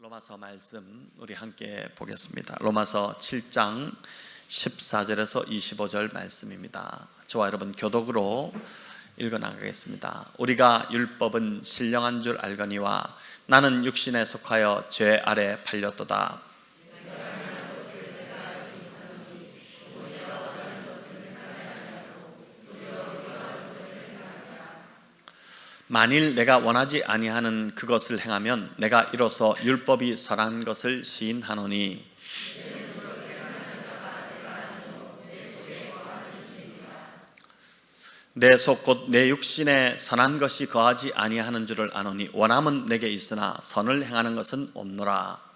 로마서 말씀 우리 함께 보겠습니다. 로마서 7장 14절에서 25절 말씀입니다. 저와 여러분 교독으로 읽어나가겠습니다. 우리가 율법은 신령한 줄 알거니와 나는 육신에 속하여 죄 아래 팔렸도다. 만일 내가 원하지 아니하는 그것을 행하면 내가 이로써 율법이 선한 것을 시인하노니 내 속 곧 내 육신에 선한 것이 거하지 아니하는 줄을 아노니 원함은 내게 있으나 선을 행하는 것은 없노라.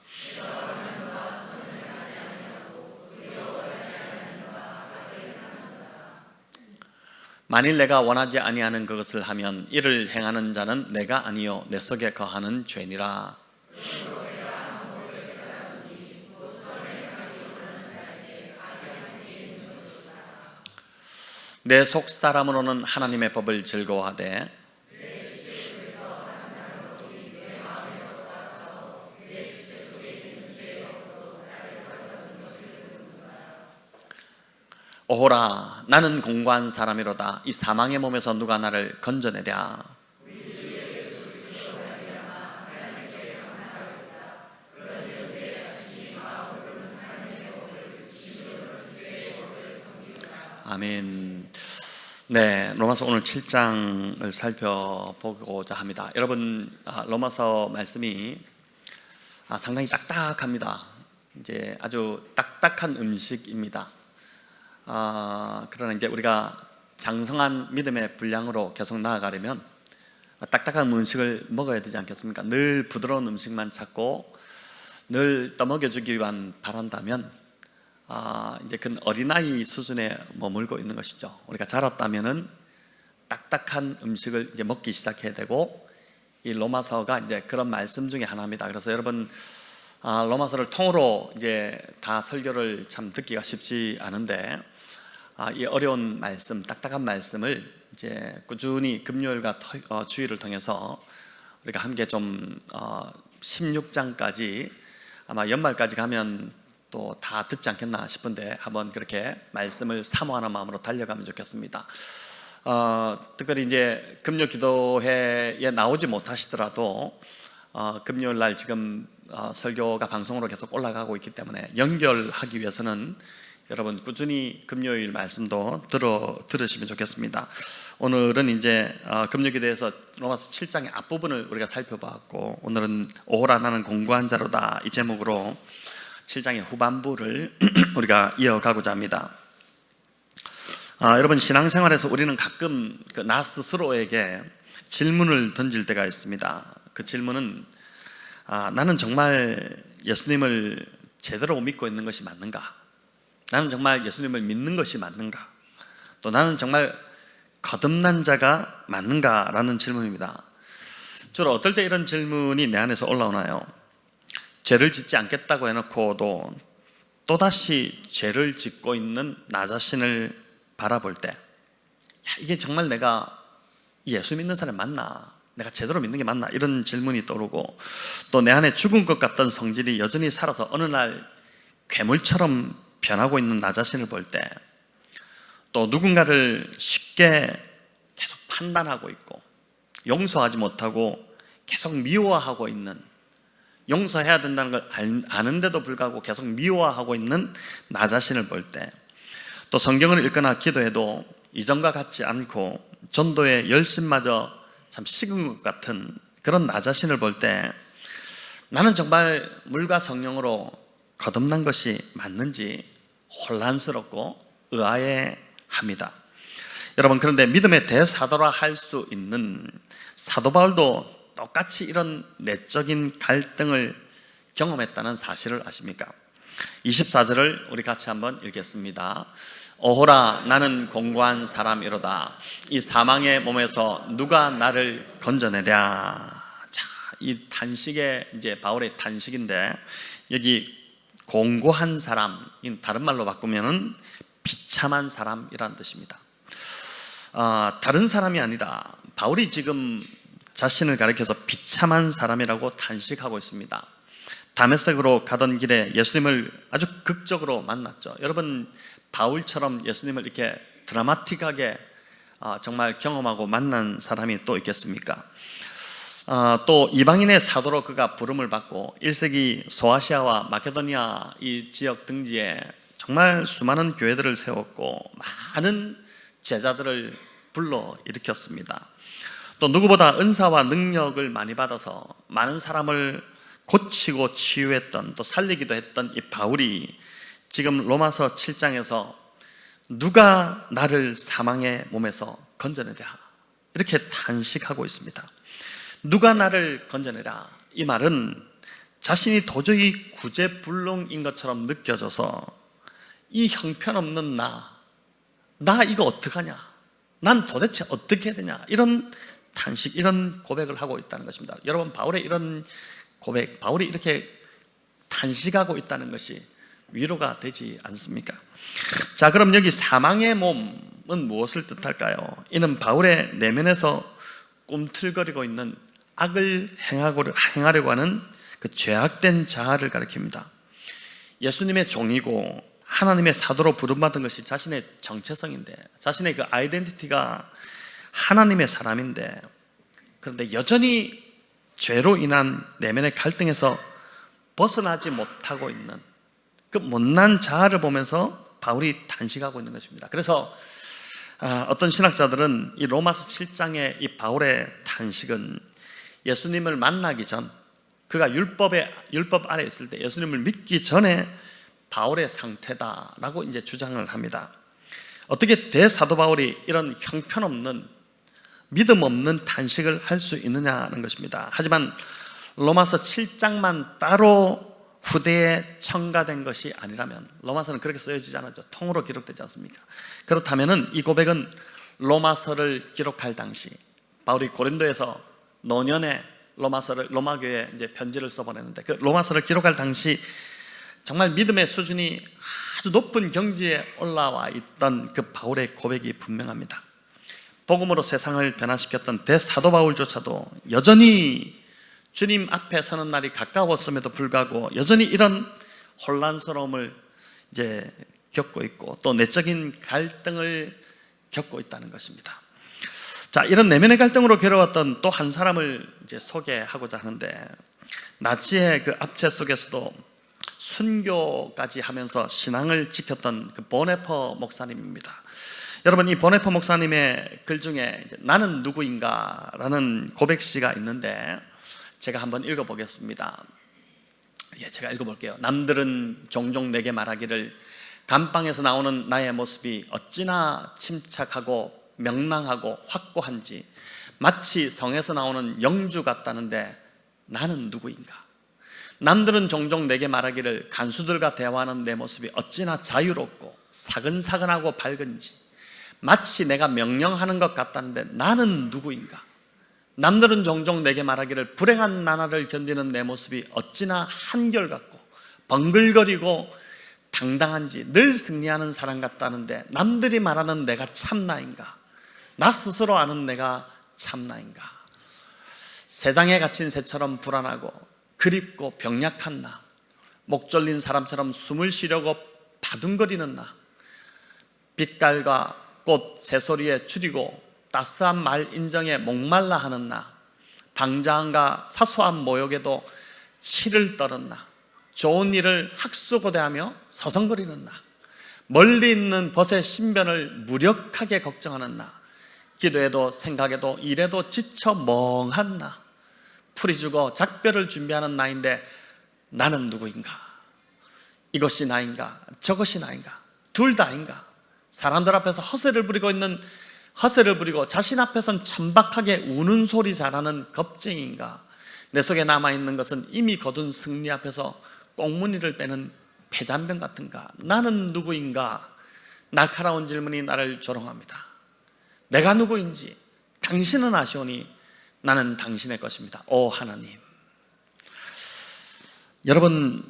만일 내가 원하지 아니하는 그것을 하면 이를 행하는 자는 내가 아니요 내 속에 거하는 죄니라. 내 속 사람으로는 하나님의 법을 즐거워하되 오호라 나는 공고한 사람이로다. 이 사망의 몸에서 누가 나를 건져내랴. 아멘. 네, 로마서 오늘 7장을 살펴보고자 합니다. 여러분, 로마서 말씀이 상당히 딱딱합니다. 이제 아주 딱딱한 음식입니다. 그러나 이제 우리가 장성한 믿음의 분량으로 계속 나아가려면 딱딱한 음식을 먹어야 되지 않겠습니까? 늘 부드러운 음식만 찾고 늘 떠먹여주기 위한 바란다면 이제 그 어린아이 수준에 머물고 있는 것이죠. 우리가 자랐다면은 딱딱한 음식을 이제 먹기 시작해야 되고, 이 로마서가 이제 그런 말씀 중에 하나입니다. 그래서 여러분 로마서를 통으로 이제 다 설교를 참 듣기가 쉽지 않은데 이 어려운 말씀, 딱딱한 말씀을 이제 꾸준히 금요일과 주일을 통해서 우리가 함께 좀 16장까지 아마 연말까지 가면 또 다 듣지 않겠나 싶은데 한번 그렇게 말씀을 사모하는 마음으로 달려가면 좋겠습니다. 특별히 이제 금요 기도회에 나오지 못하시더라도 금요일 날 지금 설교가 방송으로 계속 올라가고 있기 때문에 연결하기 위해서는 여러분 꾸준히 금요일 말씀도 들으시면 좋겠습니다. 오늘은 이제 금요기도에서 로마서 7장의 앞부분을 우리가 살펴봤고, 오늘은 오호라 나는 공고한 자로다 이 제목으로 7장의 후반부를 우리가 이어가고자 합니다. 여러분 신앙생활에서 우리는 가끔 나 스스로에게 질문을 던질 때가 있습니다. 그 질문은 나는 정말 예수님을 제대로 믿고 있는 것이 맞는가? 나는 정말 예수님을 믿는 것이 맞는가? 또 나는 정말 거듭난 자가 맞는가? 라는 질문입니다. 주로 어떨 때 이런 질문이 내 안에서 올라오나요? 죄를 짓지 않겠다고 해놓고도 또다시 죄를 짓고 있는 나 자신을 바라볼 때, 이게 정말 내가 예수 믿는 사람이 맞나? 내가 제대로 믿는 게 맞나? 이런 질문이 떠오르고, 또 내 안에 죽은 것 같던 성질이 여전히 살아서 어느 날 괴물처럼 변하고 있는 나 자신을 볼 때, 또 누군가를 쉽게 계속 판단하고 있고 용서하지 못하고 계속 미워하고 있는, 용서해야 된다는 걸 아는데도 불구하고 계속 미워하고 있는 나 자신을 볼 때, 또 성경을 읽거나 기도해도 이전과 같지 않고 전도의 열심마저 참 식은 것 같은 그런 나 자신을 볼 때, 나는 정말 물과 성령으로 거듭난 것이 맞는지 혼란스럽고 의아해합니다. 여러분, 그런데 믿음의 대사도라 할 수 있는 사도 바울도 똑같이 이런 내적인 갈등을 경험했다는 사실을 아십니까? 24절을 우리 같이 한번 읽겠습니다. 오호라 나는 공고한 사람이로다. 이 사망의 몸에서 누가 나를 건져내랴. 자, 이 단식의 이제 바울의 단식인데, 여기 공고한 사람, 다른 말로 바꾸면은 비참한 사람이라는 뜻입니다. 다른 사람이 아니라 바울이 지금 자신을 가리켜서 비참한 사람이라고 탄식하고 있습니다. 다메섹으로 가던 길에 예수님을 아주 극적으로 만났죠. 여러분, 바울처럼 예수님을 이렇게 드라마틱하게 정말 경험하고 만난 사람이 또 있겠습니까? 또 이방인의 사도로 그가 부름을 받고 1세기 소아시아와 마케도니아 이 지역 등지에 정말 수많은 교회들을 세웠고 많은 제자들을 불러 일으켰습니다. 또 누구보다 은사와 능력을 많이 받아서 많은 사람을 고치고 치유했던, 또 살리기도 했던 이 바울이 지금 로마서 7장에서 누가 나를 사망의 몸에서 건져내랴 이렇게 탄식하고 있습니다. 누가 나를 건져내랴, 이 말은 자신이 도저히 구제불능인 것처럼 느껴져서 이 형편없는 나 이거 어떡하냐, 난 도대체 어떻게 해야 되냐, 이런 탄식, 이런 고백을 하고 있다는 것입니다. 여러분, 바울의 이런 고백, 바울이 이렇게 탄식하고 있다는 것이 위로가 되지 않습니까? 자, 그럼 여기 사망의 몸은 무엇을 뜻할까요? 이는 바울의 내면에서 꿈틀거리고 있는 악을 행하려고 하는 그 죄악된 자아를 가리킵니다. 예수님의 종이고 하나님의 사도로 부름받은 것이 자신의 정체성인데, 자신의 그 아이덴티티가 하나님의 사람인데, 그런데 여전히 죄로 인한 내면의 갈등에서 벗어나지 못하고 있는 그 못난 자아를 보면서 바울이 탄식하고 있는 것입니다. 그래서 어떤 신학자들은 이 로마서 7장의 이 바울의 탄식은 예수님을 만나기 전, 그가 율법 아래 있을 때 예수님을 믿기 전에 바울의 상태다라고 이제 주장을 합니다. 어떻게 대사도 바울이 이런 형편없는, 믿음 없는 탄식을 할 수 있느냐는 것입니다. 하지만 로마서 7장만 따로 후대에 첨가된 것이 아니라면, 로마서는 그렇게 쓰여지지 않았죠. 통으로 기록되지 않습니까? 그렇다면 이 고백은 로마서를 기록할 당시, 바울이 고린도에서 노년에 로마 교회에 이제 편지를 써보냈는데, 그 로마서를 기록할 당시 정말 믿음의 수준이 아주 높은 경지에 올라와 있던 그 바울의 고백이 분명합니다. 복음으로 세상을 변화시켰던 대사도 바울조차도 여전히 주님 앞에 서는 날이 가까웠음에도 불구하고 여전히 이런 혼란스러움을 이제 겪고 있고, 또 내적인 갈등을 겪고 있다는 것입니다. 자, 이런 내면의 갈등으로 괴로웠던 또 한 사람을 이제 소개하고자 하는데, 나치의 그 압체 속에서도 순교까지 하면서 신앙을 지켰던 그 보네퍼 목사님입니다. 여러분, 이 보네퍼 목사님의 글 중에 나는 누구인가 라는 고백시가 있는데, 제가 한번 읽어보겠습니다. 제가 읽어볼게요. 남들은 종종 내게 말하기를 감방에서 나오는 나의 모습이 어찌나 침착하고 명랑하고 확고한지 마치 성에서 나오는 영주 같다는데 나는 누구인가? 남들은 종종 내게 말하기를 간수들과 대화하는 내 모습이 어찌나 자유롭고 사근사근하고 밝은지 마치 내가 명령하는 것 같다는데 나는 누구인가? 남들은 종종 내게 말하기를 불행한 나날을 견디는 내 모습이 어찌나 한결같고 번글거리고 당당한지 늘 승리하는 사람 같다는데 남들이 말하는 내가 참나인가? 나 스스로 아는 내가 참나인가? 세상에 갇힌 새처럼 불안하고 그립고 병약한 나, 목 졸린 사람처럼 숨을 쉬려고 바둥거리는 나, 빛깔과 꽃 새소리에 줄이고 따스한 말 인정에 목말라 하는 나, 방자함과 사소한 모욕에도 치를 떨은 나, 좋은 일을 학수고대하며 서성거리는 나, 멀리 있는 벗의 신변을 무력하게 걱정하는 나, 기도에도 생각에도 일에도 지쳐 멍한 나, 풀이 죽어 작별을 준비하는 나인데 나는 누구인가? 이것이 나인가? 저것이 나인가? 둘 다인가? 사람들 앞에서 허세를 부리고 자신 앞에선 천박하게 우는 소리 잘하는 겁쟁이인가? 내 속에 남아있는 것은 이미 거둔 승리 앞에서 꽁무니를 빼는 폐잔병 같은가? 나는 누구인가? 날카로운 질문이 나를 조롱합니다. 내가 누구인지 당신은 아시오니 나는 당신의 것입니다. 오 하나님. 여러분,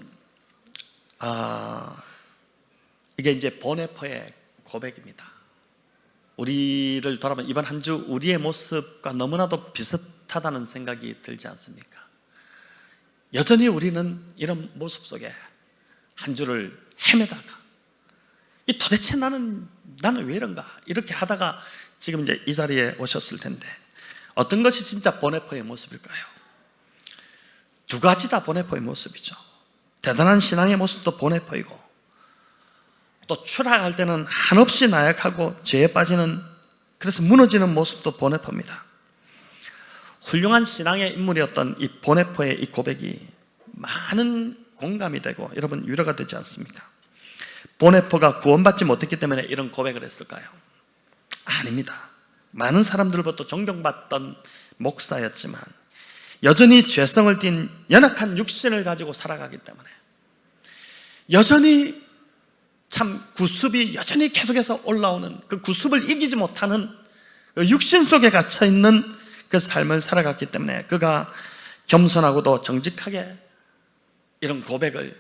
이게 이제 보네퍼의 고백입니다. 우리를 돌아보면 이번 한 주 우리의 모습과 너무나도 비슷하다는 생각이 들지 않습니까? 여전히 우리는 이런 모습 속에 한 주를 헤매다가 도대체 나는 왜 이런가 이렇게 하다가 지금 이제 이 자리에 오셨을 텐데, 어떤 것이 진짜 보네포의 모습일까요? 두 가지 다 보네포의 모습이죠. 대단한 신앙의 모습도 보네포이고, 또 추락할 때는 한없이 나약하고 죄에 빠지는, 그래서 무너지는 모습도 보네포입니다. 훌륭한 신앙의 인물이었던 이 보네포의 이 고백이 많은 공감이 되고 여러분 위로가 되지 않습니까? 보네포가 구원받지 못했기 때문에 이런 고백을 했을까요? 아닙니다. 많은 사람들로부터 존경받던 목사였지만 여전히 죄성을 띤 연약한 육신을 가지고 살아가기 때문에, 여전히 참 구습이 여전히 계속해서 올라오는 그 구습을 이기지 못하는 그 육신 속에 갇혀있는 그 삶을 살아갔기 때문에 그가 겸손하고도 정직하게 이런 고백을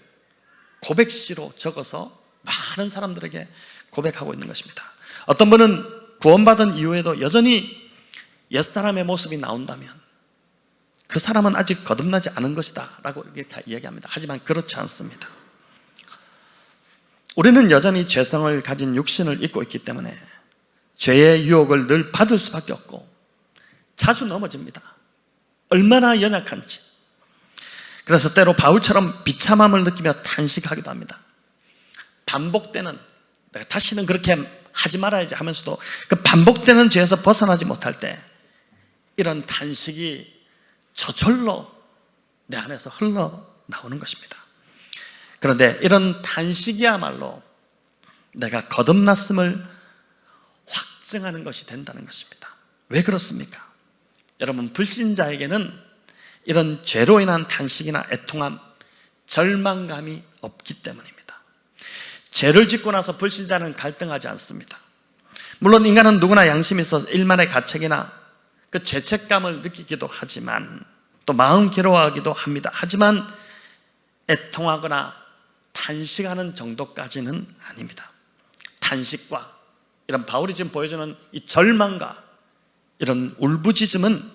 고백시로 적어서 많은 사람들에게 고백하고 있는 것입니다. 어떤 분은 구원받은 이후에도 여전히 옛사람의 모습이 나온다면 그 사람은 아직 거듭나지 않은 것이다 라고 이렇게 이야기합니다. 하지만 그렇지 않습니다. 우리는 여전히 죄성을 가진 육신을 입고 있기 때문에 죄의 유혹을 늘 받을 수밖에 없고 자주 넘어집니다. 얼마나 연약한지. 그래서 때로 바울처럼 비참함을 느끼며 탄식하기도 합니다. 반복되는, 내가 다시는 그렇게 하지 말아야지 하면서도 그 반복되는 죄에서 벗어나지 못할 때 이런 탄식이 저절로 내 안에서 흘러나오는 것입니다. 그런데 이런 탄식이야말로 내가 거듭났음을 확증하는 것이 된다는 것입니다. 왜 그렇습니까? 여러분, 불신자에게는 이런 죄로 인한 탄식이나 애통함, 절망감이 없기 때문입니다. 죄를 짓고 나서 불신자는 갈등하지 않습니다. 물론 인간은 누구나 양심이 있어서 일만의 가책이나 그 죄책감을 느끼기도 하지만 또 마음 괴로워하기도 합니다. 하지만 애통하거나 탄식하는 정도까지는 아닙니다. 탄식과 이런 바울이 지금 보여주는 이 절망과 이런 울부짖음은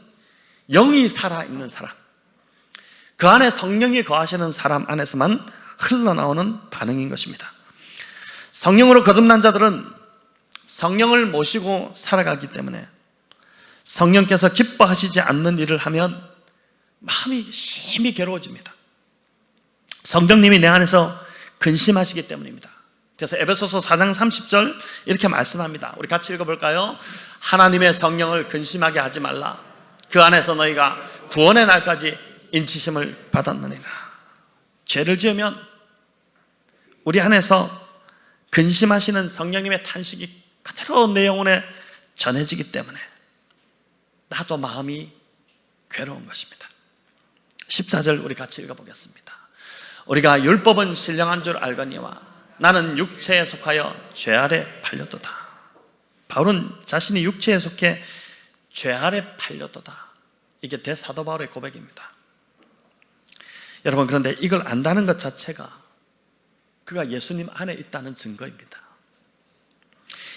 영이 살아있는 사람, 그 안에 성령이 거하시는 사람 안에서만 흘러나오는 반응인 것입니다. 성령으로 거듭난 자들은 성령을 모시고 살아가기 때문에 성령께서 기뻐하시지 않는 일을 하면 마음이 심히 괴로워집니다. 성령님이 내 안에서 근심하시기 때문입니다. 그래서 에베소서 4장 30절 이렇게 말씀합니다. 우리 같이 읽어볼까요? 하나님의 성령을 근심하게 하지 말라. 그 안에서 너희가 구원의 날까지 인치심을 받았느니라. 죄를 지으면 우리 안에서 근심하시는 성령님의 탄식이 그대로 내 영혼에 전해지기 때문에 나도 마음이 괴로운 것입니다. 14절 우리 같이 읽어보겠습니다. 우리가 율법은 신령한 줄 알거니와 나는 육체에 속하여 죄 아래 팔렸도다. 바울은 자신이 육체에 속해 죄 아래 팔렸도다. 이게 대사도 바울의 고백입니다. 여러분, 그런데 이걸 안다는 것 자체가 그가 예수님 안에 있다는 증거입니다.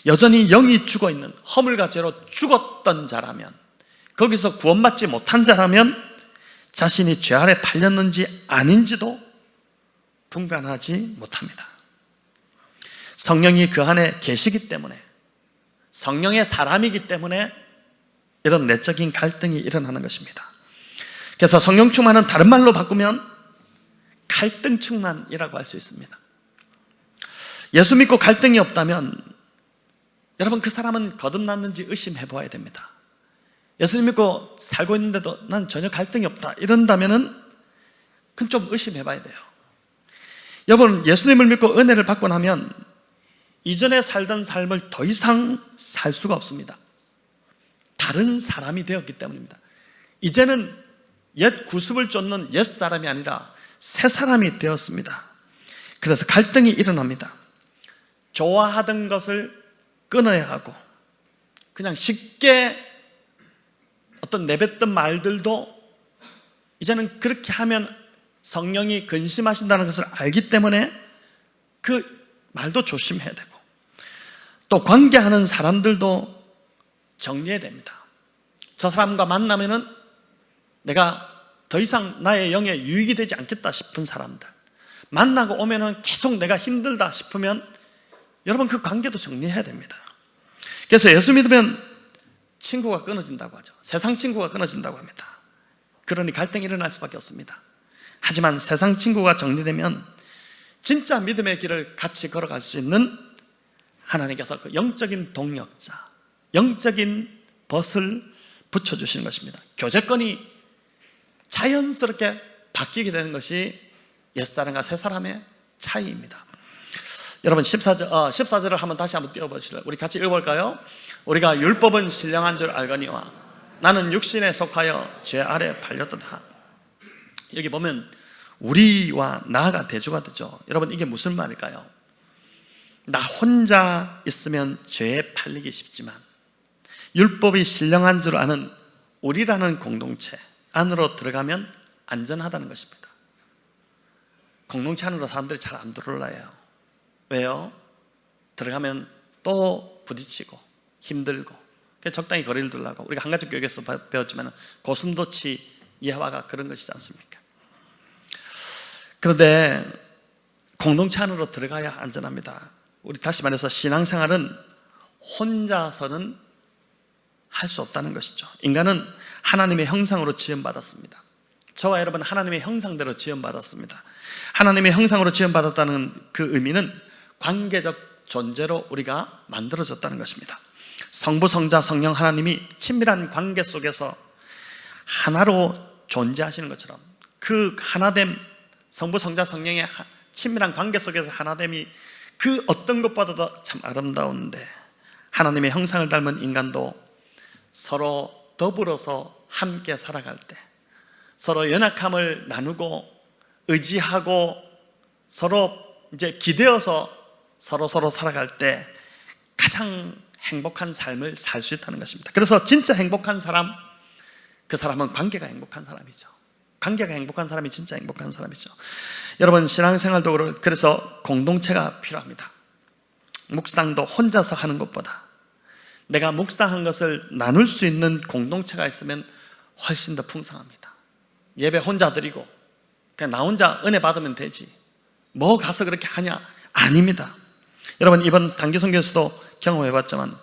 여전히 영이 죽어있는 허물과 죄로 죽었던 자라면, 거기서 구원받지 못한 자라면 자신이 죄 아래 팔렸는지 아닌지도 분간하지 못합니다. 성령이 그 안에 계시기 때문에, 성령의 사람이기 때문에 이런 내적인 갈등이 일어나는 것입니다. 그래서 성령 충만은 다른 말로 바꾸면 갈등 충만이라고 할 수 있습니다. 예수 믿고 갈등이 없다면 여러분, 그 사람은 거듭났는지 의심해 보아야 됩니다. 예수님 믿고 살고 있는데도 난 전혀 갈등이 없다 이런다면은 그건 좀 의심해 봐야 돼요. 여러분, 예수님을 믿고 은혜를 받고 나면 이전에 살던 삶을 더 이상 살 수가 없습니다. 다른 사람이 되었기 때문입니다. 이제는 옛 구습을 쫓는 옛 사람이 아니라 새 사람이 되었습니다. 그래서 갈등이 일어납니다. 좋아하던 것을 끊어야 하고, 그냥 쉽게 어떤 내뱉던 말들도 이제는 그렇게 하면 성령이 근심하신다는 것을 알기 때문에 그 말도 조심해야 되고, 또 관계하는 사람들도 정리해야 됩니다. 저 사람과 만나면은 내가 더 이상 나의 영에 유익이 되지 않겠다 싶은 사람들, 만나고 오면은 계속 내가 힘들다 싶으면 여러분 그 관계도 정리해야 됩니다. 그래서 예수 믿으면 친구가 끊어진다고 하죠. 세상 친구가 끊어진다고 합니다. 그러니 갈등이 일어날 수밖에 없습니다. 하지만 세상 친구가 정리되면 진짜 믿음의 길을 같이 걸어갈 수 있는 하나님께서 그 영적인 동력자, 영적인 벗을 붙여주시는 것입니다. 교제권이 자연스럽게 바뀌게 되는 것이 옛사람과 새사람의 차이입니다. 여러분 14절을 한번 다시 한번 띄워보실래요? 우리 같이 읽어볼까요? 우리가 율법은 신령한 줄 알거니와 나는 육신에 속하여 죄 아래 팔렸도다. 여기 보면 우리와 나가 대조가 되죠. 여러분 이게 무슨 말일까요? 나 혼자 있으면 죄에 팔리기 쉽지만 율법이 신령한 줄 아는 우리라는 공동체 안으로 들어가면 안전하다는 것입니다. 공동체 안으로 사람들이 잘 안 들어올라요. 왜요? 들어가면 또 부딪히고 힘들고 적당히 거리를 두려고. 우리가 한가족 교육에서 배웠지만 고슴도치 예화가 그런 것이지 않습니까? 그런데 공동체 안으로 들어가야 안전합니다. 우리 다시 말해서 신앙생활은 혼자서는 할 수 없다는 것이죠. 인간은 하나님의 형상으로 지음받았습니다. 저와 여러분 하나님의 형상대로 지음받았습니다. 하나님의 형상으로 지음받았다는 그 의미는 관계적 존재로 우리가 만들어졌다는 것입니다. 성부, 성자, 성령 하나님이 친밀한 관계 속에서 하나로 존재하시는 것처럼 그 하나됨, 성부, 성자, 성령의 친밀한 관계 속에서 하나됨이 그 어떤 것보다도 참 아름다운데, 하나님의 형상을 닮은 인간도 서로 더불어서 함께 살아갈 때, 서로 연약함을 나누고 의지하고 서로 이제 기대어서 서로 살아갈 때 가장 행복한 삶을 살 수 있다는 것입니다. 그래서 진짜 행복한 사람, 그 사람은 관계가 행복한 사람이죠. 관계가 행복한 사람이 진짜 행복한 사람이죠. 여러분 신앙생활도 그래서 공동체가 필요합니다. 묵상도 혼자서 하는 것보다 내가 묵상한 것을 나눌 수 있는 공동체가 있으면 훨씬 더 풍성합니다. 예배 혼자 드리고 그냥 나 혼자 은혜 받으면 되지 뭐 가서 그렇게 하냐? 아닙니다. 여러분 이번 단기 선교에서도 경험해봤지만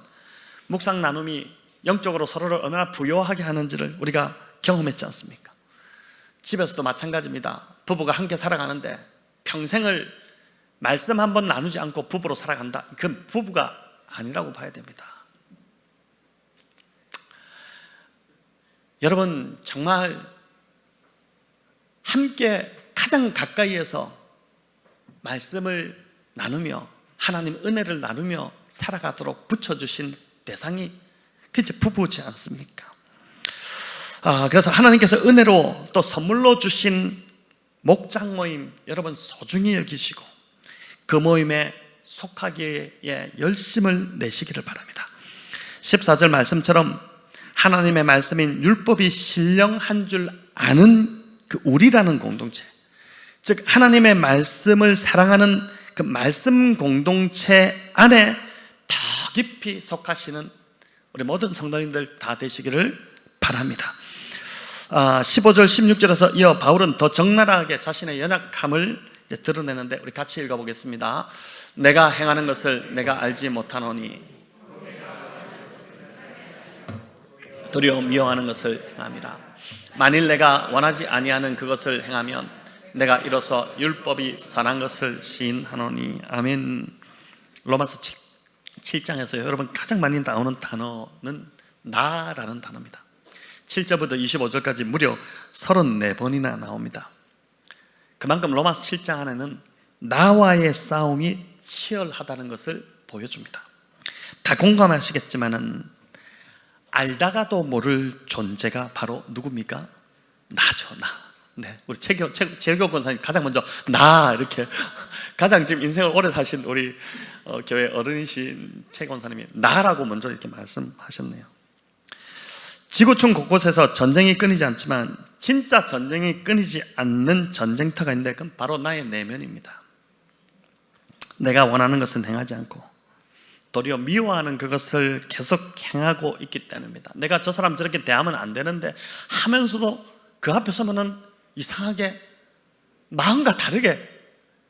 묵상 나눔이 영적으로 서로를 얼마나 부요하게 하는지를 우리가 경험했지 않습니까? 집에서도 마찬가지입니다. 부부가 함께 살아가는데 평생을 말씀 한 번 나누지 않고 부부로 살아간다, 그건 부부가 아니라고 봐야 됩니다. 여러분 정말 함께 가장 가까이에서 말씀을 나누며 하나님 은혜를 나누며 살아가도록 붙여주신 대상이 그 이제 부부지 않습니까? 그래서 하나님께서 은혜로 또 선물로 주신 목장 모임 여러분 소중히 여기시고 그 모임에 속하기에 열심을 내시기를 바랍니다. 14절 말씀처럼 하나님의 말씀인 율법이 신령한 줄 아는 그 우리라는 공동체, 즉 하나님의 말씀을 사랑하는 그 말씀 공동체 안에 더 깊이 속하시는 우리 모든 성도님들 다 되시기를 바랍니다. 15절 16절에서 이어 바울은 더 적나라하게 자신의 연약함을 드러내는데 우리 같이 읽어보겠습니다. 내가 행하는 것을 내가 알지 못하노니 도리어 미워하는 것을 행함이라. 만일 내가 원하지 아니하는 그것을 행하면 내가 이로써 율법이 선한 것을 시인하노니. 아멘. 로마서 7장에서 여러분 가장 많이 나오는 단어는 나라는 단어입니다. 7절부터 25절까지 무려 34번이나 나옵니다. 그만큼 로마서 7장 안에는 나와의 싸움이 치열하다는 것을 보여줍니다. 다 공감하시겠지만은 알다가도 모를 존재가 바로 누굽니까? 나죠, 나. 네, 우리 최교 권사님 가장 먼저 나 이렇게 가장 지금 인생을 오래 사신 우리 교회 어른이신 최 권사님이 나라고 먼저 이렇게 말씀하셨네요. 지구촌 곳곳에서 전쟁이 끊이지 않지만 진짜 전쟁이 끊이지 않는 전쟁터가 있는데 그건 바로 나의 내면입니다. 내가 원하는 것은 행하지 않고 도리어 미워하는 그것을 계속 행하고 있기 때문입니다. 내가 저 사람 저렇게 대하면 안 되는데 하면서도 그 앞에 서면은 이상하게 마음과 다르게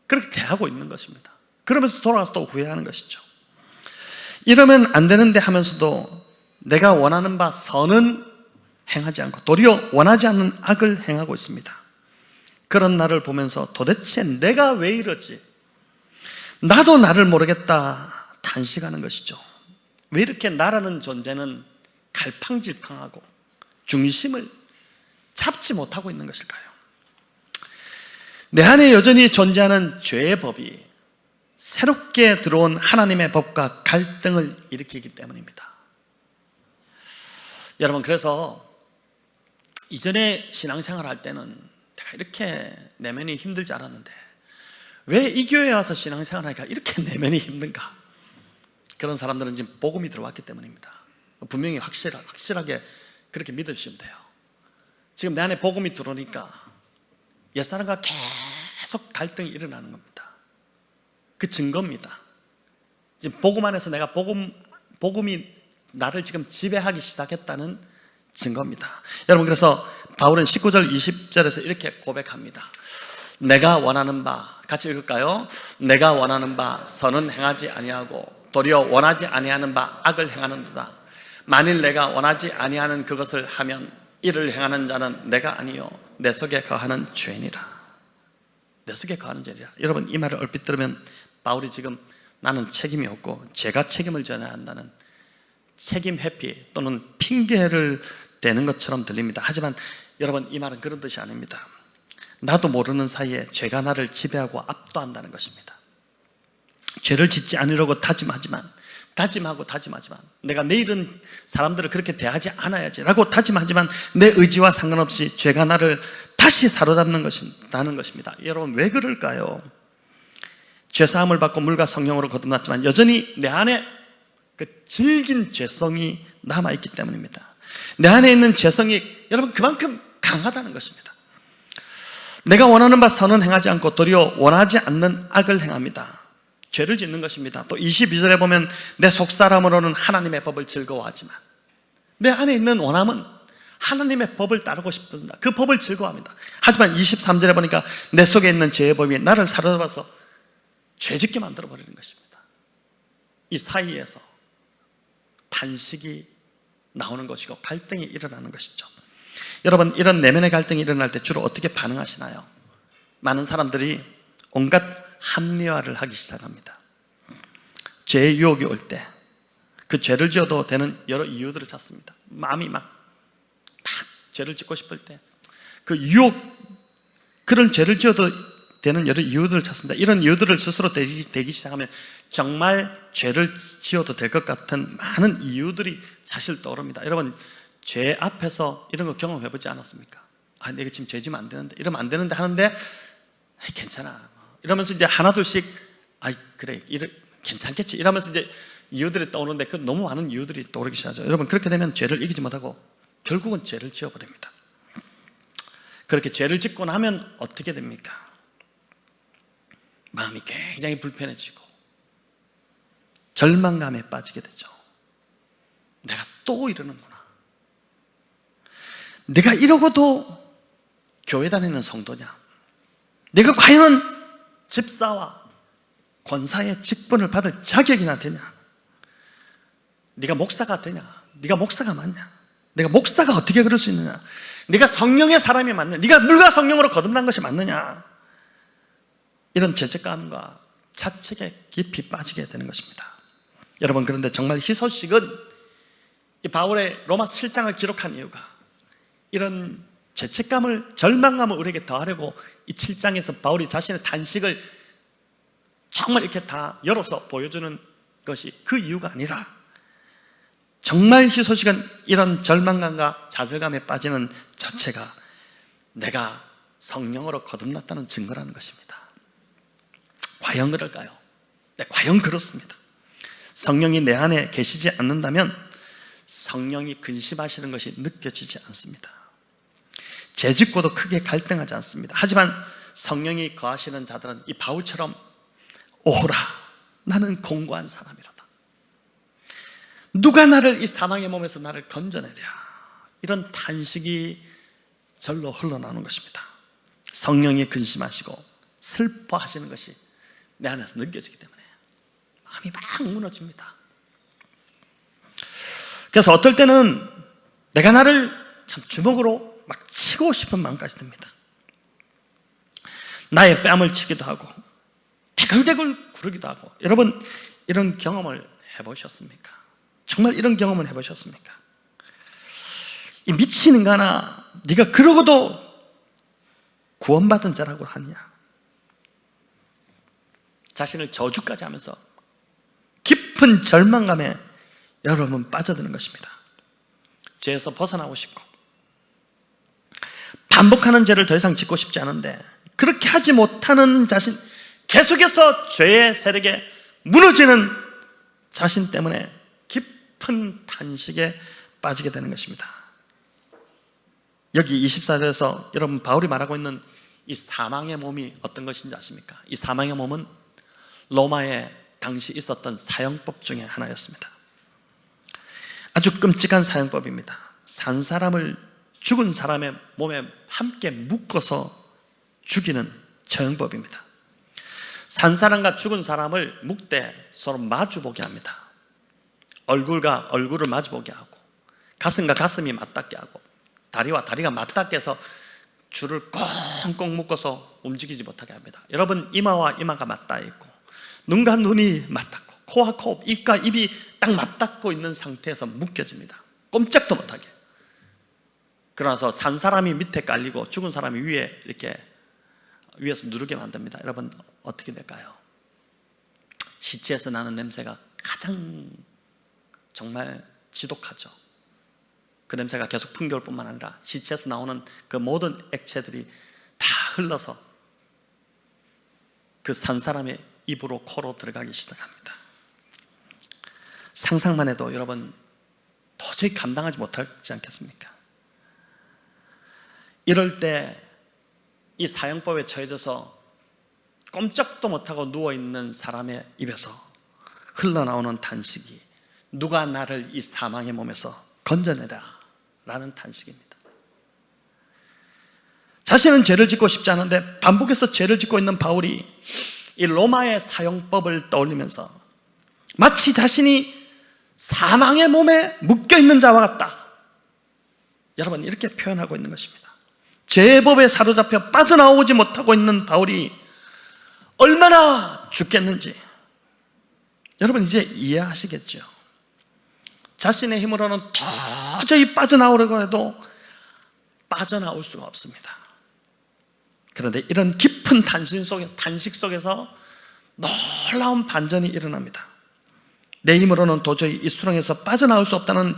그렇게 대하고 있는 것입니다. 그러면서 돌아가서 또 후회하는 것이죠. 이러면 안 되는데 하면서도 내가 원하는 바 선은 행하지 않고 도리어 원하지 않는 악을 행하고 있습니다. 그런 나를 보면서 도대체 내가 왜 이러지? 나도 나를 모르겠다 탄식하는 것이죠. 왜 이렇게 나라는 존재는 갈팡질팡하고 중심을 잡지 못하고 있는 것일까요? 내 안에 여전히 존재하는 죄의 법이 새롭게 들어온 하나님의 법과 갈등을 일으키기 때문입니다. 여러분, 그래서 이전에 신앙생활 할 때는 내가 이렇게 내면이 힘들지 않았는데 왜 이 교회에 와서 신앙생활 하니까 이렇게 내면이 힘든가? 그런 사람들은 지금 복음이 들어왔기 때문입니다. 분명히 확실하게 그렇게 믿으시면 돼요. 지금 내 안에 복음이 들어오니까 옛사람과 계속 갈등이 일어나는 겁니다. 그 증거입니다. 지금 복음 안에서 내가 복음이 나를 지금 지배하기 시작했다는 증거입니다. 여러분, 그래서 바울은 19절 20절에서 이렇게 고백합니다. 내가 원하는 바, 같이 읽을까요? 내가 원하는 바 선은 행하지 아니하고 도리어 원하지 아니하는 바 악을 행하는도다. 만일 내가 원하지 아니하는 그것을 하면 이를 행하는 자는 내가 아니요 내 속에 거하는 죄니라. 내 속에 거하는 죄니라. 여러분, 이 말을 얼핏 들으면 바울이 지금 나는 책임이 없고 제가 책임을 져야 한다는 책임 회피 또는 핑계를 대는 것처럼 들립니다. 하지만 여러분, 이 말은 그런 뜻이 아닙니다. 나도 모르는 사이에 죄가 나를 지배하고 압도한다는 것입니다. 죄를 짓지 않으려고 다짐하지만 내가 내일은 사람들을 그렇게 대하지 않아야지 라고 다짐하지만 내 의지와 상관없이 죄가 나를 다시 사로잡는 것이라는 것입니다. 여러분, 왜 그럴까요? 죄사함을 받고 물과 성령으로 거듭났지만 여전히 내 안에 그 질긴 죄성이 남아있기 때문입니다. 내 안에 있는 죄성이 여러분 그만큼 강하다는 것입니다. 내가 원하는 바 선은 행하지 않고 도리어 원하지 않는 악을 행합니다. 죄를 짓는 것입니다. 또 22절에 보면 내 속사람으로는 하나님의 법을 즐거워하지만 내 안에 있는 원함은 하나님의 법을 따르고 싶습니다. 그 법을 즐거워합니다. 하지만 23절에 보니까 내 속에 있는 죄의 법이 나를 사로잡아서 죄짓게 만들어버리는 것입니다. 이 사이에서 탄식이 나오는 것이고 갈등이 일어나는 것이죠. 여러분, 이런 내면의 갈등이 일어날 때 주로 어떻게 반응하시나요? 많은 사람들이 온갖 합리화를 하기 시작합니다. 죄의 유혹이 올 때 그 죄를 지어도 되는 여러 이유들을 찾습니다. 마음이 막 죄를 짓고 싶을 때 그 유혹, 그런 죄를 지어도 되는 여러 이유들을 찾습니다. 이런 이유들을 스스로 대기 시작하면 정말 죄를 지어도 될 것 같은 많은 이유들이 사실 떠오릅니다. 여러분, 죄 앞에서 이런 거 경험해보지 않았습니까? 아, 내가 지금 죄 지면 안 되는데, 이러면 안 되는데 하는데 괜찮아 이러면서 이제 하나둘씩 그래 괜찮겠지 이러면서 이제 이유들이 떠오르는데 그 너무 많은 이유들이 떠오르기 시작하죠. 여러분, 그렇게 되면 죄를 이기지 못하고 결국은 죄를 지어버립니다. 그렇게 죄를 짓고 나면 어떻게 됩니까? 마음이 굉장히 불편해지고 절망감에 빠지게 되죠. 내가 또 이러는구나. 내가 이러고도 교회 다니는 성도냐? 내가 과연 집사와 권사의 직분을 받을 자격이나 되냐? 네가 목사가 되냐? 네가 목사가 맞냐? 내가 목사가 어떻게 그럴 수 있느냐? 네가 성령의 사람이 맞느냐? 네가 물과 성령으로 거듭난 것이 맞느냐? 이런 죄책감과 자책에 깊이 빠지게 되는 것입니다. 여러분, 그런데 정말 희소식은 이 바울의 로마서 7장을 기록한 이유가 이런 죄책감을, 절망감을 우리에게 더하려고 이 7장에서 바울이 자신의 탄식을 정말 이렇게 다 열어서 보여주는 것이 그 이유가 아니라 정말 희소식은 이런 절망감과 좌절감에 빠지는 자체가 내가 성령으로 거듭났다는 증거라는 것입니다. 과연 그럴까요? 네, 과연 그렇습니다. 성령이 내 안에 계시지 않는다면 성령이 근심하시는 것이 느껴지지 않습니다. 죄짓고도 크게 갈등하지 않습니다. 하지만 성령이 거하시는 자들은 이 바울처럼 오라, 나는 공고한 사람이로다. 누가 나를 이 사망의 몸에서 나를 건져내랴. 이런 탄식이 절로 흘러나오는 것입니다. 성령이 근심하시고 슬퍼하시는 것이 내 안에서 느껴지기 때문에 마음이 막 무너집니다. 그래서 어떨 때는 내가 나를 참 주먹으로 막 치고 싶은 마음까지 듭니다. 나의 뺨을 치기도 하고 대굴대굴 구르기도 하고. 여러분, 이런 경험을 해보셨습니까? 정말 이런 경험을 해보셨습니까? 이 미친 인간아, 네가 그러고도 구원받은 자라고 하느냐? 자신을 저주까지 하면서 깊은 절망감에 여러분 빠져드는 것입니다. 죄에서 벗어나고 싶고 반복하는 죄를 더 이상 짓고 싶지 않은데 그렇게 하지 못하는 자신, 계속해서 죄의 세력에 무너지는 자신 때문에 깊은 탄식에 빠지게 되는 것입니다. 여기 24절에서 여러분 바울이 말하고 있는 이 사망의 몸이 어떤 것인지 아십니까? 이 사망의 몸은 로마에 당시 있었던 사형법 중에 하나였습니다. 아주 끔찍한 사형법입니다. 산 사람을 죽은 사람의 몸에 함께 묶어서 죽이는 처형법입니다. 산 사람과 죽은 사람을 묶되 서로 마주보게 합니다. 얼굴과 얼굴을 마주보게 하고 가슴과 가슴이 맞닿게 하고 다리와 다리가 맞닿게 해서 줄을 꽁꽁 묶어서 움직이지 못하게 합니다. 여러분, 이마와 이마가 맞닿아 있고 눈과 눈이 맞닿고 코와 코, 입과 입이 딱 맞닿고 있는 상태에서 묶여집니다. 꼼짝도 못하게. 그러나서 산 사람이 밑에 깔리고 죽은 사람이 위에 이렇게 위에서 누르게 만듭니다. 여러분, 어떻게 될까요? 시체에서 나는 냄새가 가장 정말 지독하죠. 그 냄새가 계속 풍겨올 뿐만 아니라 시체에서 나오는 그 모든 액체들이 다 흘러서 그 산 사람의 입으로 코로 들어가기 시작합니다. 상상만 해도 여러분 도저히 감당하지 못하지 않겠습니까? 이럴 때 이 사형법에 처해져서 꼼짝도 못하고 누워있는 사람의 입에서 흘러나오는 탄식이 누가 나를 이 사망의 몸에서 건져내라 라는 탄식입니다. 자신은 죄를 짓고 싶지 않은데 반복해서 죄를 짓고 있는 바울이 이 로마의 사형법을 떠올리면서 마치 자신이 사망의 몸에 묶여있는 자와 같다, 여러분 이렇게 표현하고 있는 것입니다. 죄의 법에 사로잡혀 빠져나오지 못하고 있는 바울이 얼마나 죽겠는지 여러분 이제 이해하시겠죠? 자신의 힘으로는 도저히 빠져나오려고 해도 빠져나올 수가 없습니다. 그런데 이런 깊은 탄식 속에서 놀라운 반전이 일어납니다. 내 힘으로는 도저히 이 수렁에서 빠져나올 수 없다는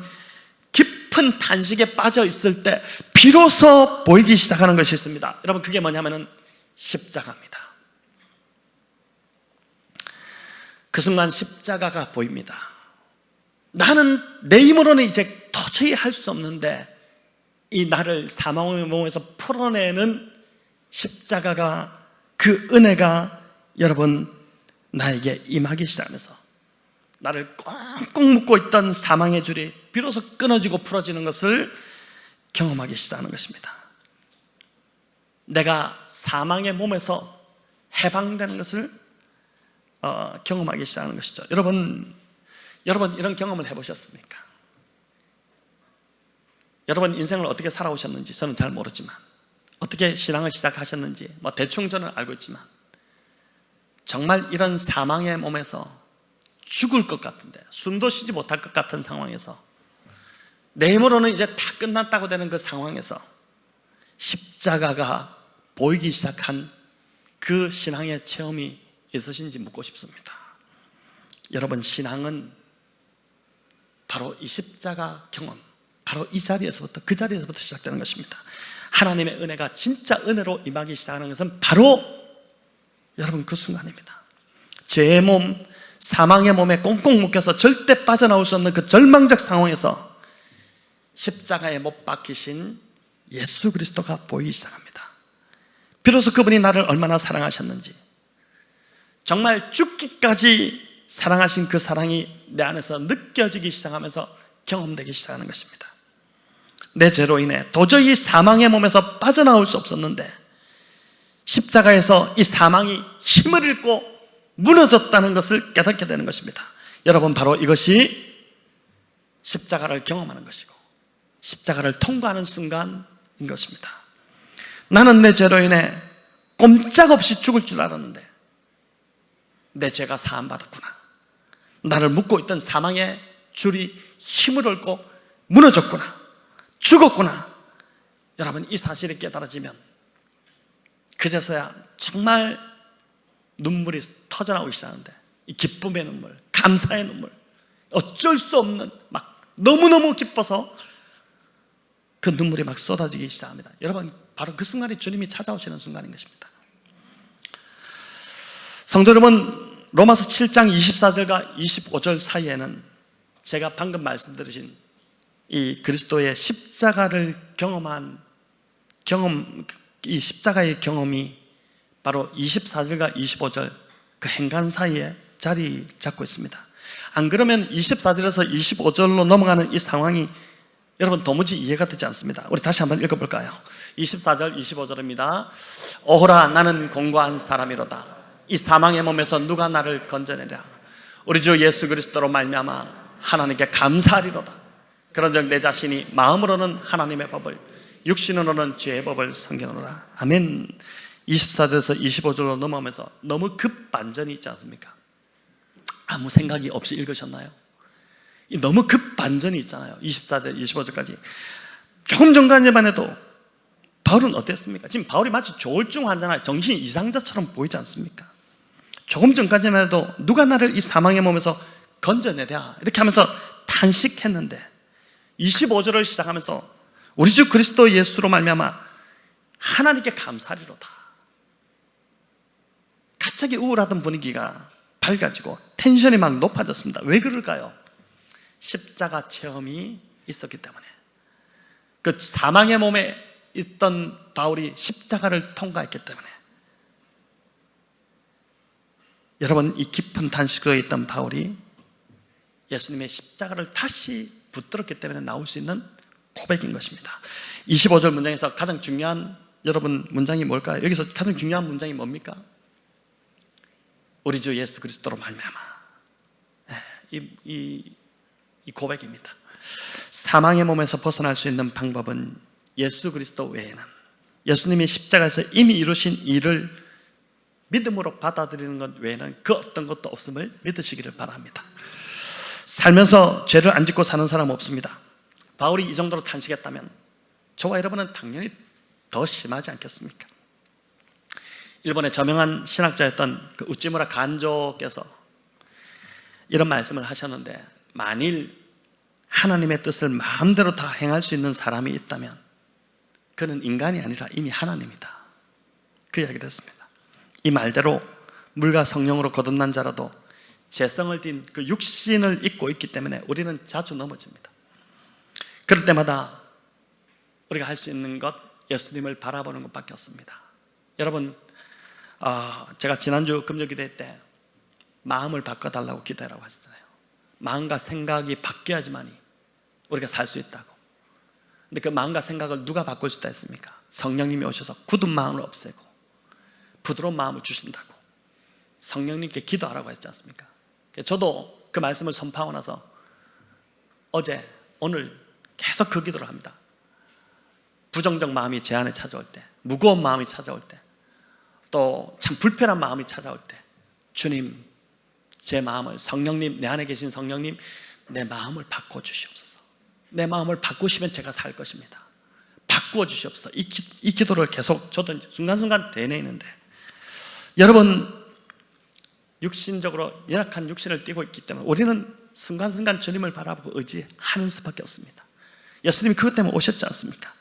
깊은 탄식에 빠져 있을 때 비로소 보이기 시작하는 것이 있습니다. 여러분, 그게 뭐냐면은 십자가입니다. 그 순간 십자가가 보입니다. 나는 내 힘으로는 이제 도저히 할 수 없는데 이 나를 사망의 몸에서 풀어내는 십자가가, 그 은혜가 여러분 나에게 임하기 시작하면서 나를 꽁꽁 묶고 있던 사망의 줄이 비로소 끊어지고 풀어지는 것을 경험하기 시작하는 것입니다. 내가 사망의 몸에서 해방되는 것을 경험하기 시작하는 것이죠. 여러분 이런 경험을 해보셨습니까? 여러분 인생을 어떻게 살아오셨는지 저는 잘 모르지만, 어떻게 신앙을 시작하셨는지 대충 저는 알고 있지만, 정말 이런 사망의 몸에서 죽을 것 같은데 숨도 쉬지 못할 것 같은 상황에서 내 힘으로는 이제 다 끝났다고 되는 그 상황에서 십자가가 보이기 시작한 그 신앙의 체험이 있으신지 묻고 싶습니다. 여러분, 신앙은 바로 이 십자가 경험, 바로 이 자리에서부터, 그 자리에서부터 시작되는 것입니다. 하나님의 은혜가 진짜 은혜로 임하기 시작하는 것은 바로 여러분 그 순간입니다. 죄의 몸, 사망의 몸에 꽁꽁 묶여서 절대 빠져나올 수 없는 그 절망적 상황에서 십자가에 못 박히신 예수 그리스도가 보이기 시작합니다. 비로소 그분이 나를 얼마나 사랑하셨는지, 정말 죽기까지 사랑하신 그 사랑이 내 안에서 느껴지기 시작하면서 경험되기 시작하는 것입니다. 내 죄로 인해 도저히 사망의 몸에서 빠져나올 수 없었는데 십자가에서 이 사망이 힘을 잃고 무너졌다는 것을 깨닫게 되는 것입니다. 여러분, 바로 이것이 십자가를 경험하는 것이고 십자가를 통과하는 순간인 것입니다. 나는 내 죄로 인해 꼼짝없이 죽을 줄 알았는데 내 죄가 사함받았구나. 나를 묶고 있던 사망의 줄이 힘을 얻고 무너졌구나, 죽었구나. 여러분, 이 사실이 깨달아지면 그제서야 정말 눈물이 터져나오기 시작하는데, 이 기쁨의 눈물, 감사의 눈물, 어쩔 수 없는, 막 너무너무 기뻐서 그 눈물이 막 쏟아지기 시작합니다. 여러분, 바로 그 순간이 주님이 찾아오시는 순간인 것입니다. 성도 여러분, 로마서 7장 24절과 25절 사이에는 제가 방금 말씀드리신 이 그리스도의 십자가를 이 십자가의 경험이 바로 24절과 25절 그 행간 사이에 자리 잡고 있습니다. 안 그러면 24절에서 25절로 넘어가는 이 상황이 여러분 도무지 이해가 되지 않습니다. 우리 다시 한번 읽어볼까요? 24절 25절입니다. 오호라, 나는 공고한 사람이로다. 이 사망의 몸에서 누가 나를 건져내랴. 우리 주 예수 그리스도로 말미암아 하나님께 감사하리로다. 그런즉 내 자신이 마음으로는 하나님의 법을, 육신으로는 죄의 법을 섬기노라. 아멘. 24절에서 25절로 넘어오면서 너무 급반전이 있지 않습니까? 아무 생각이 없이 읽으셨나요? 너무 급반전이 있잖아요. 24절, 25절까지. 조금 전까지만 해도 바울은 어땠습니까? 지금 바울이 마치 조울증 환자나 정신 이상자처럼 보이지 않습니까? 조금 전까지만 해도 누가 나를 이 사망의 몸에서 건져내랴 이렇게 하면서 탄식했는데 25절을 시작하면서 우리 주 그리스도 예수로 말미암아 하나님께 감사하리로다. 갑자기 우울하던 분위기가 밝아지고 텐션이 막 높아졌습니다. 왜 그럴까요? 십자가 체험이 있었기 때문에. 그 사망의 몸에 있던 바울이 십자가를 통과했기 때문에. 여러분, 이 깊은 탄식으로 있던 바울이 예수님의 십자가를 다시 붙들었기 때문에 나올 수 있는 고백인 것입니다. 25절 문장에서 가장 중요한 여러분 문장이 뭘까요? 여기서 가장 중요한 문장이 뭡니까? 우리 주 예수 그리스도로 말미암아. 이 고백입니다. 사망의 몸에서 벗어날 수 있는 방법은 예수 그리스도 외에는, 예수님이 십자가에서 이미 이루신 일을 믿음으로 받아들이는 것 외에는 그 어떤 것도 없음을 믿으시기를 바랍니다. 살면서 죄를 안 짓고 사는 사람 없습니다. 바울이 이 정도로 탄식했다면 저와 여러분은 당연히 더 심하지 않겠습니까? 일본의 저명한 신학자였던 그 우찌무라 간조께서 이런 말씀을 하셨는데, 만일 하나님의 뜻을 마음대로 다 행할 수 있는 사람이 있다면 그는 인간이 아니라 이미 하나님이다, 그 이야기를 했습니다. 이 말대로 물과 성령으로 거듭난 자라도 죄성을 띤 그 육신을 입고 있기 때문에 우리는 자주 넘어집니다. 그럴 때마다 우리가 할 수 있는 것, 예수님을 바라보는 것밖에 없습니다. 여러분, 제가 지난주 금요기도회 때 마음을 바꿔달라고 기도하라고 하셨잖아요. 마음과 생각이 바뀌어야지만이 우리가 살 수 있다고. 근데 그 마음과 생각을 누가 바꿀 수 있다 했습니까? 성령님이 오셔서 굳은 마음을 없애고 부드러운 마음을 주신다고 성령님께 기도하라고 했지 않습니까? 저도 그 말씀을 선포하고 나서 어제, 오늘 계속 그 기도를 합니다. 부정적 마음이 제 안에 찾아올 때, 무거운 마음이 찾아올 때, 또 참 불편한 마음이 찾아올 때, 주님, 제 마음을, 성령님, 내 안에 계신 성령님, 내 마음을 바꿔 주시옵소서. 내 마음을 바꾸시면 제가 살 것입니다. 바꾸어 주시옵소서. 이 기도를 계속 저도 순간순간 되뇌이는데, 여러분, 육신적으로 연약한 육신을 띠고 있기 때문에 우리는 순간순간 주님을 바라보고 의지하는 수밖에 없습니다. 예수님이 그것 때문에 오셨지 않습니까?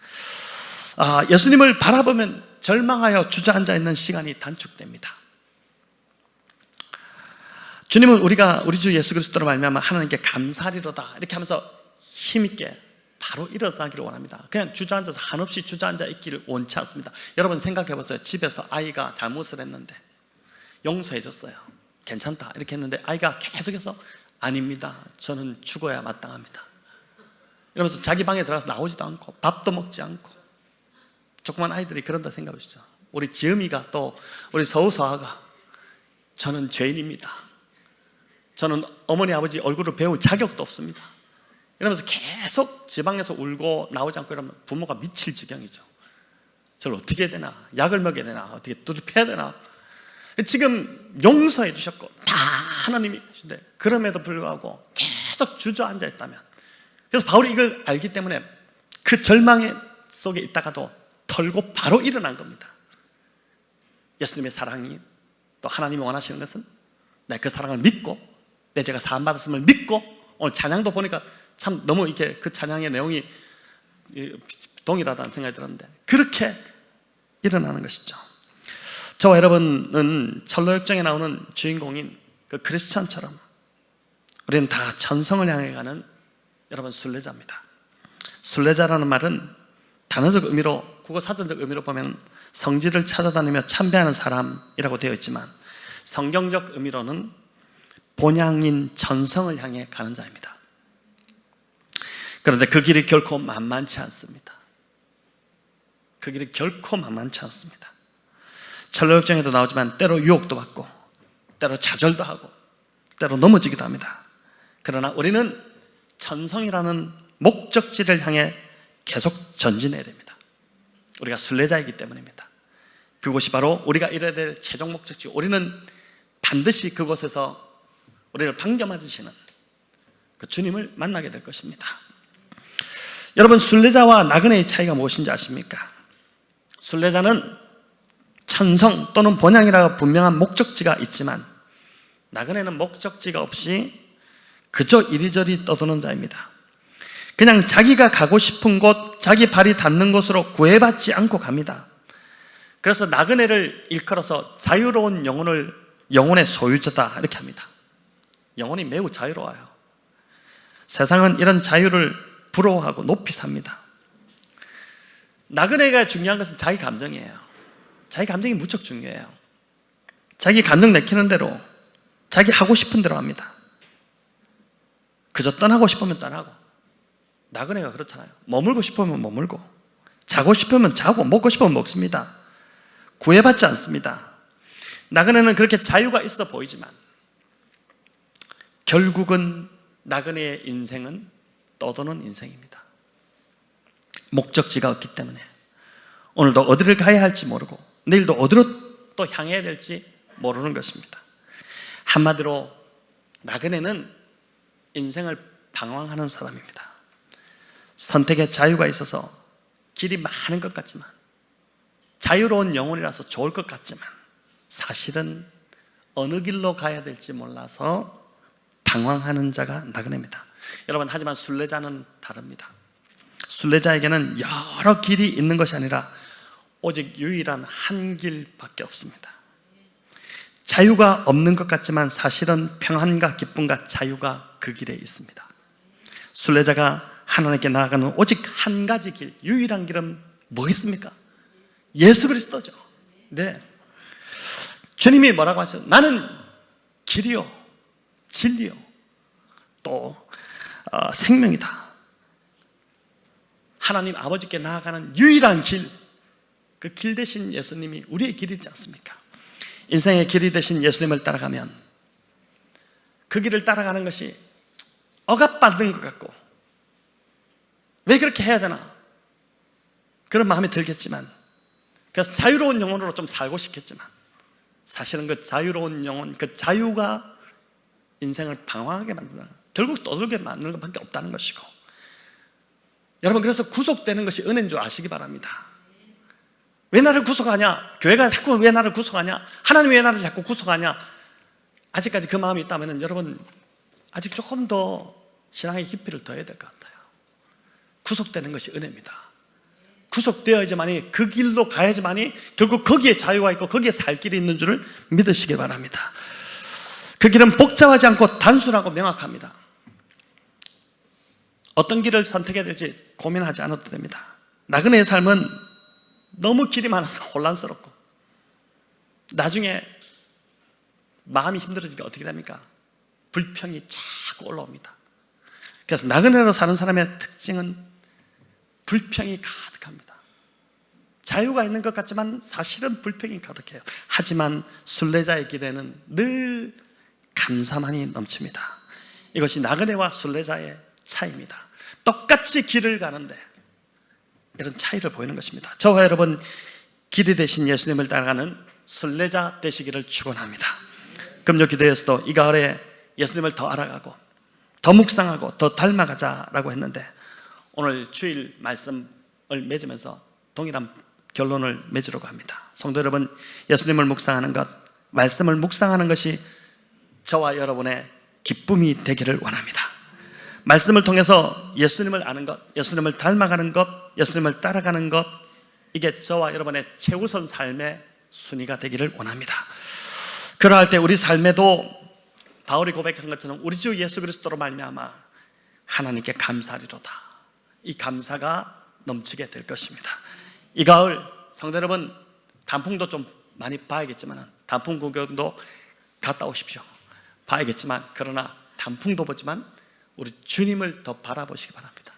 예수님을 바라보면 절망하여 주저앉아 있는 시간이 단축됩니다. 주님은 우리 주 예수 그리스도로 말미암아 하나님께 감사하리로다 이렇게 하면서 힘있게 바로 일어나기를 원합니다. 그냥 주저앉아서 한없이 주저앉아 있기를 원치 않습니다. 여러분 생각해 보세요. 집에서 아이가 잘못을 했는데 용서해 줬어요. 괜찮다 이렇게 했는데 아이가 계속해서 아닙니다, 저는 죽어야 마땅합니다, 이러면서 자기 방에 들어가서 나오지도 않고 밥도 먹지 않고, 조그만 아이들이 그런다 생각하시죠. 우리 지음이가 또 우리 서우서아가 저는 죄인입니다, 저는 어머니 아버지 얼굴을 배울 자격도 없습니다 이러면서 계속 지방에서 울고 나오지 않고 이러면 부모가 미칠 지경이죠. 저를 어떻게 해야 되나, 약을 먹여야 되나, 어떻게 두드려야 되나. 지금 용서해 주셨고 다 하나님이 계신데 그럼에도 불구하고 계속 주저앉아 있다면, 그래서 바울이 이걸 알기 때문에 그 절망 속에 있다가도 털고 바로 일어난 겁니다. 예수님의 사랑이, 또 하나님이 원하시는 것은 내가 그 사랑을 믿고 내 죄가 사함받았음을 믿고, 오늘 찬양도 보니까 참 너무 이렇게 그 찬양의 내용이 동일하다는 생각이 들었는데, 그렇게 일어나는 것이죠. 저와 여러분은 철로역정에 나오는 주인공인 그 크리스천처럼 우리는 다 천성을 향해 가는 여러분 순례자입니다. 순례자라는 말은 단어적 의미로, 국어 사전적 의미로 보면 성지를 찾아다니며 참배하는 사람이라고 되어 있지만, 성경적 의미로는 본향인 천성을 향해 가는 자입니다. 그런데 그 길이 결코 만만치 않습니다. 그 길이 결코 만만치 않습니다. 철로역정에도 나오지만 때로 유혹도 받고, 때로 좌절도 하고, 때로 넘어지기도 합니다. 그러나 우리는 천성이라는 목적지를 향해 계속 전진해야 됩니다. 우리가 순례자이기 때문입니다. 그곳이 바로 우리가 이뤄야 될 최종 목적지, 우리는 반드시 그곳에서 우리를 반겨맞으시는 그 주님을 만나게 될 것입니다. 여러분, 순례자와 나그네의 차이가 무엇인지 아십니까? 순례자는 천성 또는 본향이라고 분명한 목적지가 있지만, 나그네는 목적지가 없이 그저 이리저리 떠도는 자입니다. 그냥 자기가 가고 싶은 곳, 자기 발이 닿는 곳으로 구애받지 않고 갑니다. 그래서 나그네를 일컬어서 자유로운 영혼의 소유자다 이렇게 합니다. 영혼이 매우 자유로워요. 세상은 이런 자유를 부러워하고 높이 삽니다. 나그네가 중요한 것은 자기 감정이에요. 자기 감정이 무척 중요해요. 자기 감정 내키는 대로, 자기 하고 싶은 대로 합니다. 그저 떠나고 싶으면 떠나고. 나그네가 그렇잖아요. 머물고 싶으면 머물고, 자고 싶으면 자고, 먹고 싶으면 먹습니다. 구애받지 않습니다. 나그네는 그렇게 자유가 있어 보이지만 결국은 나그네의 인생은 떠도는 인생입니다. 목적지가 없기 때문에 오늘도 어디를 가야 할지 모르고 내일도 어디로 또 향해야 될지 모르는 것입니다. 한마디로 나그네는 인생을 방황하는 사람입니다. 선택의 자유가 있어서 길이 많은 것 같지만, 자유로운 영혼이라서 좋을 것 같지만, 사실은 어느 길로 가야 될지 몰라서 방황하는 자가 나그네입니다. 여러분, 하지만 순례자는 다릅니다. 순례자에게는 여러 길이 있는 것이 아니라 오직 유일한 한 길밖에 없습니다. 자유가 없는 것 같지만 사실은 평안과 기쁨과 자유가 그 길에 있습니다. 순례자가 하나님께 나아가는 오직 한 가지 길, 유일한 길은 뭐겠습니까? 예수 그리스도죠. 네. 주님이 뭐라고 하셨어요? 나는 길이요, 진리요, 또 생명이다. 하나님 아버지께 나아가는 유일한 길, 그 길 대신 예수님이 우리의 길이 있지 않습니까? 인생의 길이 대신 예수님을 따라가면 그 길을 따라가는 것이 억압받는 것 같고, 왜 그렇게 해야 되나 그런 마음이 들겠지만, 그래서 자유로운 영혼으로 좀 살고 싶겠지만, 사실은 그 자유로운 영혼, 그 자유가 인생을 방황하게 만드는, 결국 떠들게 만드는 것밖에 없다는 것이고, 여러분, 그래서 구속되는 것이 은혜인 줄 아시기 바랍니다. 왜 나를 구속하냐? 교회가 자꾸 왜 나를 구속하냐? 하나님이 왜 나를 자꾸 구속하냐? 아직까지 그 마음이 있다면 여러분, 아직 조금 더 신앙의 깊이를 더해야 될 것 같아요. 구속되는 것이 은혜입니다. 구속되어야지만이, 그 길로 가야지만이 결국 거기에 자유가 있고 거기에 살 길이 있는 줄을 믿으시기 바랍니다. 그 길은 복잡하지 않고 단순하고 명확합니다. 어떤 길을 선택해야 될지 고민하지 않아도 됩니다. 나그네의 삶은 너무 길이 많아서 혼란스럽고, 나중에 마음이 힘들어지니까 어떻게 됩니까? 불평이 자꾸 올라옵니다. 그래서 나그네로 사는 사람의 특징은 불평이 가득합니다. 자유가 있는 것 같지만 사실은 불평이 가득해요. 하지만 순례자의 길에는 늘 감사만이 넘칩니다. 이것이 나그네와 순례자의 차이입니다. 똑같이 길을 가는데 이런 차이를 보이는 것입니다. 저와 여러분, 길이 되신 예수님을 따라가는 순례자 되시기를 축원합니다. 금요 기도에서도 이 가을에 예수님을 더 알아가고 더 묵상하고 더 닮아가자라고 했는데, 오늘 주일 말씀을 맺으면서 동일한 결론을 맺으려고 합니다. 성도 여러분, 예수님을 묵상하는 것, 말씀을 묵상하는 것이 저와 여러분의 기쁨이 되기를 원합니다. 말씀을 통해서 예수님을 아는 것, 예수님을 닮아가는 것, 예수님을 따라가는 것, 이게 저와 여러분의 최우선 삶의 순위가 되기를 원합니다. 그러할 때 우리 삶에도 바울이 고백한 것처럼 우리 주 예수 그리스도로 말미암아 하나님께 감사하리로다, 이 감사가 넘치게 될 것입니다. 이 가을 성도 여러분, 단풍도 좀 많이 봐야겠지만, 단풍 구경도 갔다 오십시오. 봐야겠지만, 그러나 단풍도 보지만 우리 주님을 더 바라보시기 바랍니다.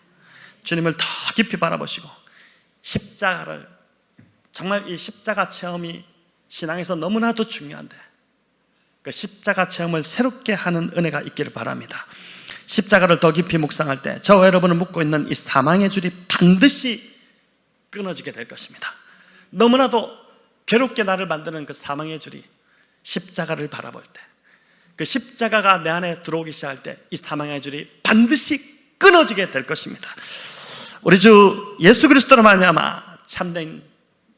주님을 더 깊이 바라보시고 십자가를, 정말 이 십자가 체험이 신앙에서 너무나도 중요한데 그 십자가 체험을 새롭게 하는 은혜가 있기를 바랍니다. 십자가를 더 깊이 묵상할 때 저와 여러분을 묶고 있는 이 사망의 줄이 반드시 끊어지게 될 것입니다. 너무나도 괴롭게 나를 만드는 그 사망의 줄이 십자가를 바라볼 때, 그 십자가가 내 안에 들어오기 시작할 때 이 사망의 줄이 반드시 끊어지게 될 것입니다. 우리 주 예수 그리스도로 말미암아 참된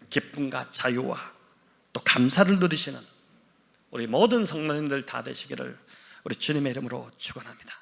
기쁨과 자유와 또 감사를 누리시는 우리 모든 성도님들 다 되시기를 우리 주님의 이름으로 축원합니다.